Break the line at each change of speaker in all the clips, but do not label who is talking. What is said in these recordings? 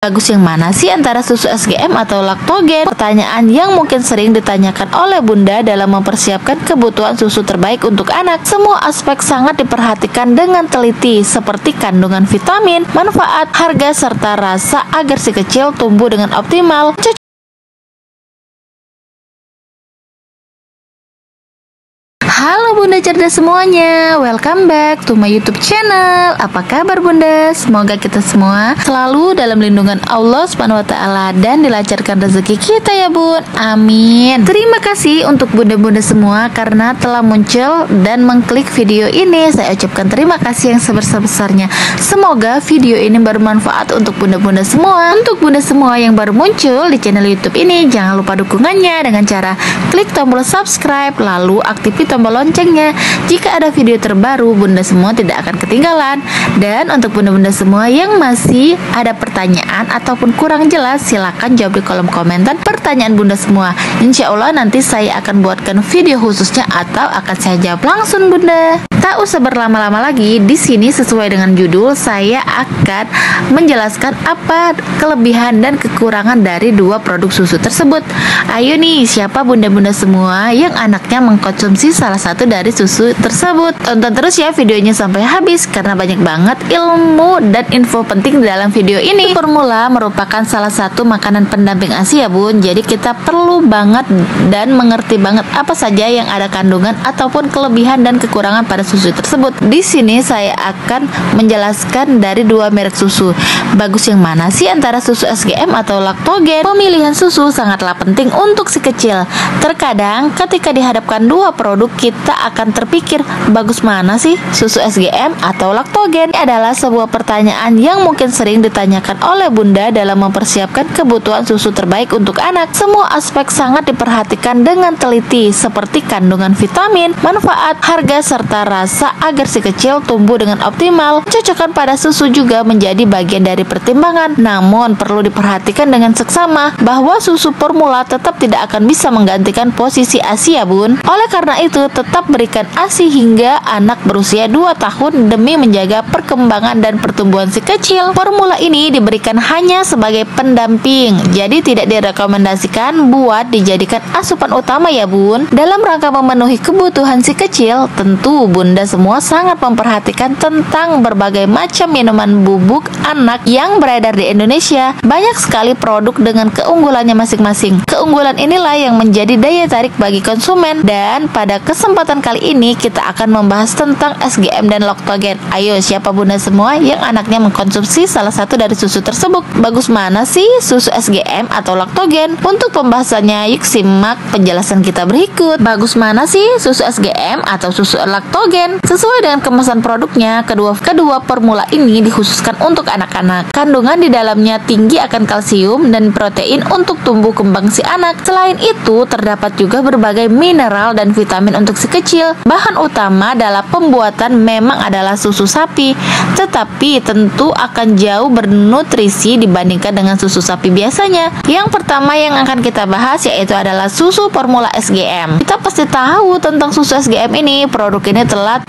Bagus yang mana sih antara susu SGM atau laktogen? Pertanyaan yang mungkin sering ditanyakan oleh bunda dalam mempersiapkan kebutuhan susu terbaik untuk anak. Semua aspek sangat diperhatikan dengan teliti, seperti kandungan vitamin, manfaat, harga, serta rasa agar si kecil tumbuh dengan optimal. Halo bunda cerdas semuanya, welcome back to my YouTube channel. Apa kabar bunda? Semoga kita semua selalu dalam lindungan Allah SWT dan dilancarkan rezeki kita ya bun. Amin. Terima kasih untuk bunda-bunda semua karena telah muncul dan mengklik video ini. Saya ucapkan terima kasih yang sebesar-besarnya. Semoga video ini bermanfaat untuk bunda-bunda semua. Untuk bunda semua yang baru muncul di channel YouTube ini, jangan lupa dukungannya dengan cara klik tombol subscribe, lalu aktifkan tombol loncengnya. Jika ada video terbaru, bunda semua tidak akan ketinggalan. Dan untuk bunda-bunda semua yang masih ada pertanyaan ataupun kurang jelas, silakan jawab di kolom komentar pertanyaan bunda semua. Insya Allah nanti saya akan buatkan video khususnya atau akan saya jawab langsung bunda. Tak usah berlama-lama lagi, di sini sesuai dengan judul saya akan menjelaskan apa kelebihan dan kekurangan dari dua produk susu tersebut. Ayo nih, siapa bunda-bunda semua yang anaknya mengkonsumsi salah satu dari susu tersebut? Tonton terus ya videonya sampai habis karena banyak banget ilmu dan info penting di dalam video ini. Formula merupakan salah satu makanan pendamping ASI ya bun. Jadi kita perlu banget dan mengerti banget apa saja yang ada kandungan ataupun kelebihan dan kekurangan pada susu tersebut. Di sini saya akan menjelaskan dari dua merek susu. Bagus yang mana sih antara susu SGM atau laktogen? Pemilihan susu sangatlah penting untuk si kecil. Terkadang ketika dihadapkan dua produk, kita akan terpikir, bagus mana sih susu SGM atau laktogen? Ini adalah sebuah pertanyaan yang mungkin sering ditanyakan oleh bunda dalam mempersiapkan kebutuhan susu terbaik untuk anak. Semua aspek sangat diperhatikan dengan teliti, seperti kandungan vitamin, manfaat, harga, serta rasa agar si kecil tumbuh dengan optimal. Kecocokan pada susu juga menjadi bagian dari pertimbangan. Namun perlu diperhatikan dengan seksama bahwa susu formula tetap tidak akan bisa menggantikan posisi ASI ya bun. Oleh karena itu, tetap berikan ASI hingga anak berusia 2 tahun demi menjaga perkembangan dan pertumbuhan si kecil. Formula ini diberikan hanya sebagai pendamping, jadi tidak direkomendasikan buat dijadikan asupan utama ya bun. Dalam rangka memenuhi kebutuhan si kecil, tentu bunda semua sangat memperhatikan tentang berbagai macam minuman bubuk anak yang beredar di Indonesia. Banyak sekali produk dengan keunggulannya masing-masing. Keunggulan inilah yang menjadi daya tarik bagi konsumen. Dan pada kesempatan kali ini kita akan membahas tentang SGM dan laktogen. Ayo, siapa bunda semua yang anaknya mengkonsumsi salah satu dari susu tersebut? Bagus mana sih susu SGM atau laktogen? Untuk pembahasannya, yuk simak penjelasan kita berikut. Bagus mana sih susu SGM atau susu laktogen? Sesuai dengan kemasan produknya, kedua formula ini dikhususkan untuk anak-anak. Kandungan di dalamnya tinggi akan kalsium dan protein untuk tumbuh kembang si anak. Selain itu, terdapat juga berbagai mineral dan vitamin untuk si kecil. Bahan utama dalam pembuatan memang adalah susu sapi, tetapi tentu akan jauh bernutrisi dibandingkan dengan susu sapi biasanya. Yang pertama yang akan kita bahas yaitu adalah susu formula SGM. Kita pasti tahu tentang susu SGM ini. Produk ini telah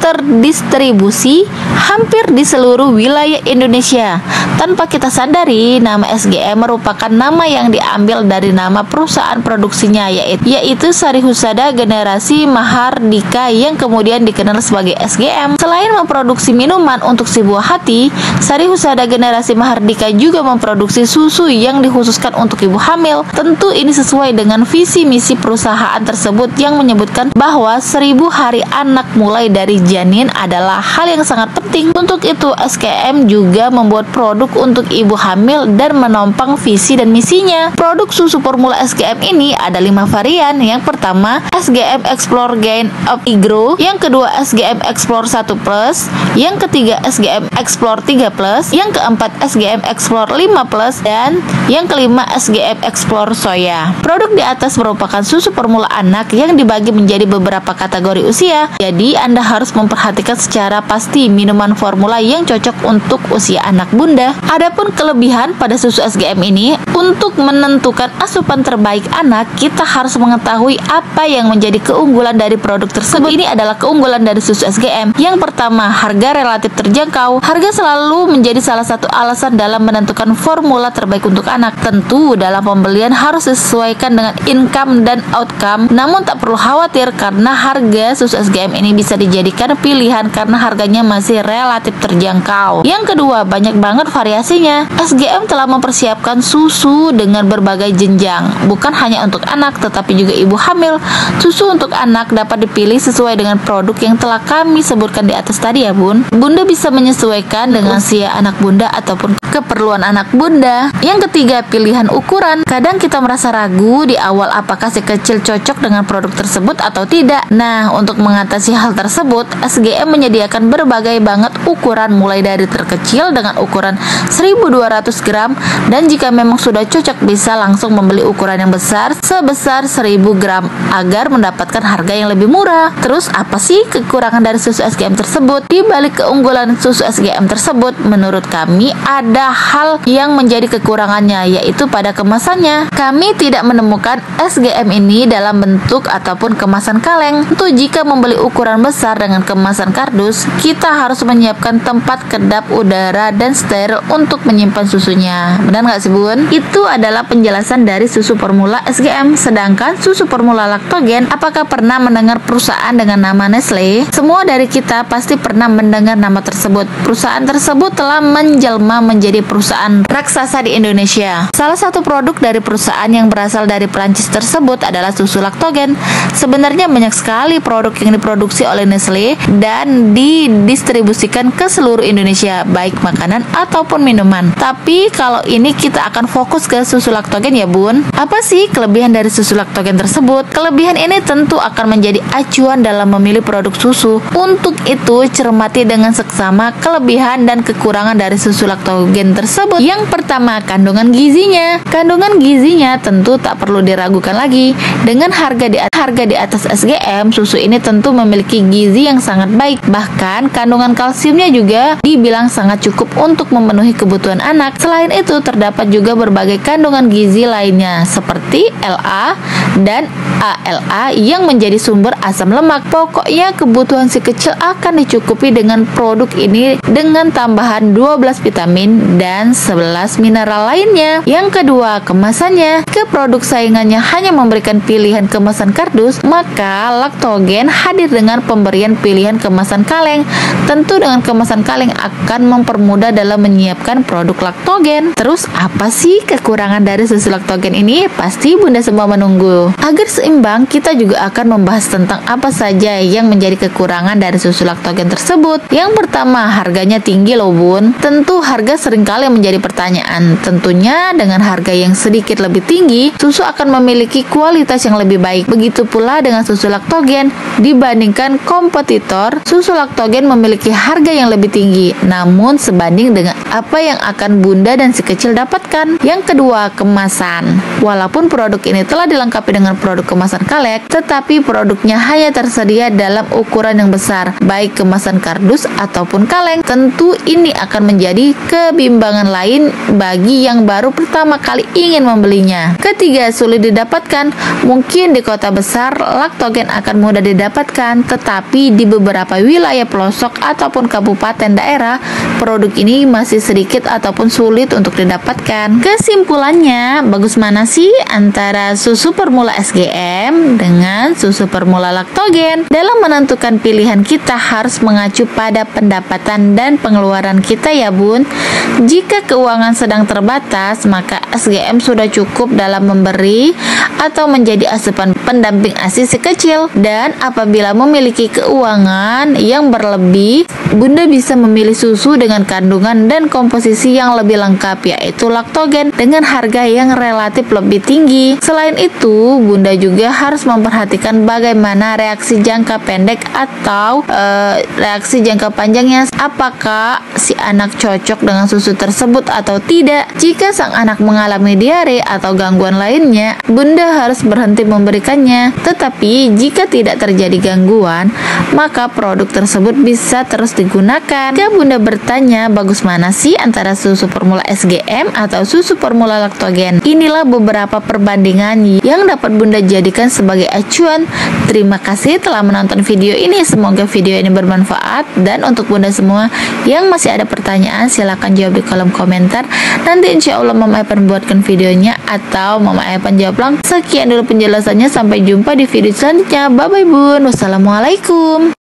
terdistribusi hampir di seluruh wilayah Indonesia. Tanpa kita sadari, nama SGM merupakan nama yang diambil dari nama perusahaan produksinya, yaitu Sari Husada Generasi Mahardika yang kemudian dikenal sebagai SGM. Selain memproduksi minuman untuk si buah hati, Sari Husada Generasi Mahardika juga memproduksi susu yang dikhususkan untuk ibu hamil. Tentu ini sesuai dengan visi misi perusahaan tersebut yang menyebutkan bahwa 1000 hari anak mulai dari janin adalah hal yang sangat penting. Untuk itu SGM juga membuat produk untuk ibu hamil dan menopang visi dan misinya. Produk susu formula SGM ini ada 5 varian. Yang pertama SGM Explore Gain of Grow, yang kedua SGM Explore 1 Plus, yang ketiga SGM Explore 3 Plus, yang keempat SGM Explore 5 Plus, dan yang kelima SGM Explore Soya. Produk di atas merupakan susu formula anak yang dibagi menjadi beberapa kategori usia. Jadi Anda harus memperhatikan secara pasti minuman formula yang cocok untuk usia anak bunda. Adapun kelebihan pada susu SGM ini, untuk menentukan asupan terbaik anak, kita harus mengetahui apa yang menjadi keunggulan keunggulan dari produk tersebut ini adalah keunggulan dari susu SGM. Yang pertama, harga relatif terjangkau. Harga selalu menjadi salah satu alasan dalam menentukan formula terbaik untuk anak. Tentu dalam pembelian harus disesuaikan dengan income dan outcome. Namun tak perlu khawatir karena harga susu SGM ini bisa dijadikan pilihan karena harganya masih relatif terjangkau. Yang kedua, banyak banget variasinya. SGM telah mempersiapkan susu dengan berbagai jenjang, bukan hanya untuk anak tetapi juga ibu hamil. Susu untuk anak dapat dipilih sesuai dengan produk yang telah kami sebutkan di atas tadi ya bun. Bunda bisa menyesuaikan dengan usia anak bunda ataupun keperluan anak bunda. Yang ketiga, pilihan ukuran. Kadang kita merasa ragu di awal apakah si kecil cocok dengan produk tersebut atau tidak. Nah, untuk mengatasi hal tersebut, SGM menyediakan berbagai banget ukuran mulai dari terkecil dengan ukuran 1200 gram dan jika memang sudah cocok bisa langsung membeli ukuran yang besar sebesar 1000 gram agar mendapatkan harga yang lebih murah. Terus apa sih kekurangan dari susu SGM tersebut? Di balik keunggulan susu SGM tersebut, menurut kami ada hal yang menjadi kekurangannya, yaitu pada kemasannya. Kami tidak menemukan SGM ini dalam bentuk ataupun kemasan kaleng. Tentu jika membeli ukuran besar dengan kemasan kardus, kita harus menyiapkan tempat kedap udara dan steril untuk menyimpan susunya. Benar nggak sih bun? Itu adalah penjelasan dari susu formula SGM. Sedangkan susu formula laktogen, apakah pernah mendengar perusahaan dengan nama Nestle? Semua dari kita pasti pernah mendengar nama tersebut. Perusahaan tersebut telah menjelma menjadi perusahaan raksasa di Indonesia. Salah satu produk dari perusahaan yang berasal dari Prancis tersebut adalah susu laktogen. Sebenarnya banyak sekali produk yang diproduksi oleh Nestle dan didistribusikan ke seluruh Indonesia, baik makanan ataupun minuman. Tapi kalau ini kita akan fokus ke susu laktogen ya bun. Apa sih kelebihan dari susu laktogen tersebut? Kelebihan ini tentu akan menjadi acuan dalam memilih produk susu. Untuk itu cermati dengan seksama kelebihan dan kekurangan dari susu laktogen tersebut. Yang pertama, kandungan gizinya. Kandungan gizinya tentu tak perlu diragukan lagi. Dengan harga di atas SGM, susu ini tentu memiliki gizi yang sangat baik. Bahkan kandungan kalsiumnya juga dibilang sangat cukup untuk memenuhi kebutuhan anak. Selain itu, terdapat juga berbagai kandungan gizi lainnya seperti LA dan ALA yang menjadi sumber asam lemak. Pokoknya kebutuhan si kecil akan dicukupi dengan produk ini dengan tambahan 12 vitamin dan 11 mineral lainnya. Yang kedua, kemasannya. Ke produk saingannya hanya memberikan pilihan kemasan kardus, maka laktogen hadir dengan pemberian pilihan kemasan kaleng. Tentu dengan kemasan kaleng akan mempermudah dalam menyiapkan produk laktogen. Terus apa sih kekurangan dari susu laktogen ini? Pasti bunda semua menunggu. Agar seimbang, kita juga akan membahas tentang apa saja yang menjadi kekurangan dari susu laktogen tersebut. Yang pertama, harganya tinggi loh bun. Tentu harga seringkali menjadi pertanyaan. Tentunya dengan harga yang sedikit lebih tinggi, susu akan memiliki kualitas yang lebih baik. Begitu pula dengan susu laktogen. Dibandingkan kompetitor, susu laktogen memiliki harga yang lebih tinggi, namun sebanding dengan apa yang akan bunda dan si kecil dapatkan. Yang kedua, kemasan. Walaupun produk ini telah dilengkapi dengan produk kemasan kaleng, tetapi produknya hanya tersedia dalam ukuran yang besar, baik kemasan kardus ataupun kaleng. Tentu ini akan menjadi kebimbangan lain bagi yang baru pertama kali ingin membelinya. Ketiga, sulit didapatkan. Mungkin di kota besar laktogen akan mudah didapatkan, tetapi di beberapa wilayah pelosok ataupun kabupaten daerah, produk ini masih sedikit ataupun sulit untuk didapatkan. Kesimpulannya, bagus mana sih antara susu formula SGM dengan susu formula laktogen? Dalam menentukan pilihan, kita harus mengacu pada pendapatan dan pengeluaran kita ya bun. Jika keuangan sedang terbatas, maka SGM sudah cukup dalam memberi atau menjadi asupan pendamping ASI si kecil. Dan apabila memiliki keuangan yang berlebih, bunda bisa memilih susu dengan kandungan dan komposisi yang lebih lengkap, yaitu laktogen dengan harga yang relatif lebih tinggi. Selain itu, bunda juga harus memperhatikan bagaimana reaksi jangka pendek atau reaksi jangka panjangnya. Apakah si anak cocok dengan susu tersebut atau tidak? Jika sang anak mengalami diare atau gangguan lainnya, bunda harus berhenti memberikannya. Tetapi jika tidak terjadi gangguan, maka produk tersebut bisa terus digunakan. Jika bunda bertanya bagus mana sih antara susu formula SGM atau susu formula laktogen, inilah beberapa perbandingan yang dapat bunda jadikan sebagai acuan Bun. Terima kasih telah menonton video ini. Semoga video ini bermanfaat. Dan untuk bunda semua yang masih ada pertanyaan, silahkan jawab di kolom komentar. Nanti insya Allah Mama Epan buatkan videonya atau Mama Epan jawab langsung. Sekian dulu penjelasannya. Sampai jumpa di video selanjutnya. Bye bye Bun. Wassalamualaikum.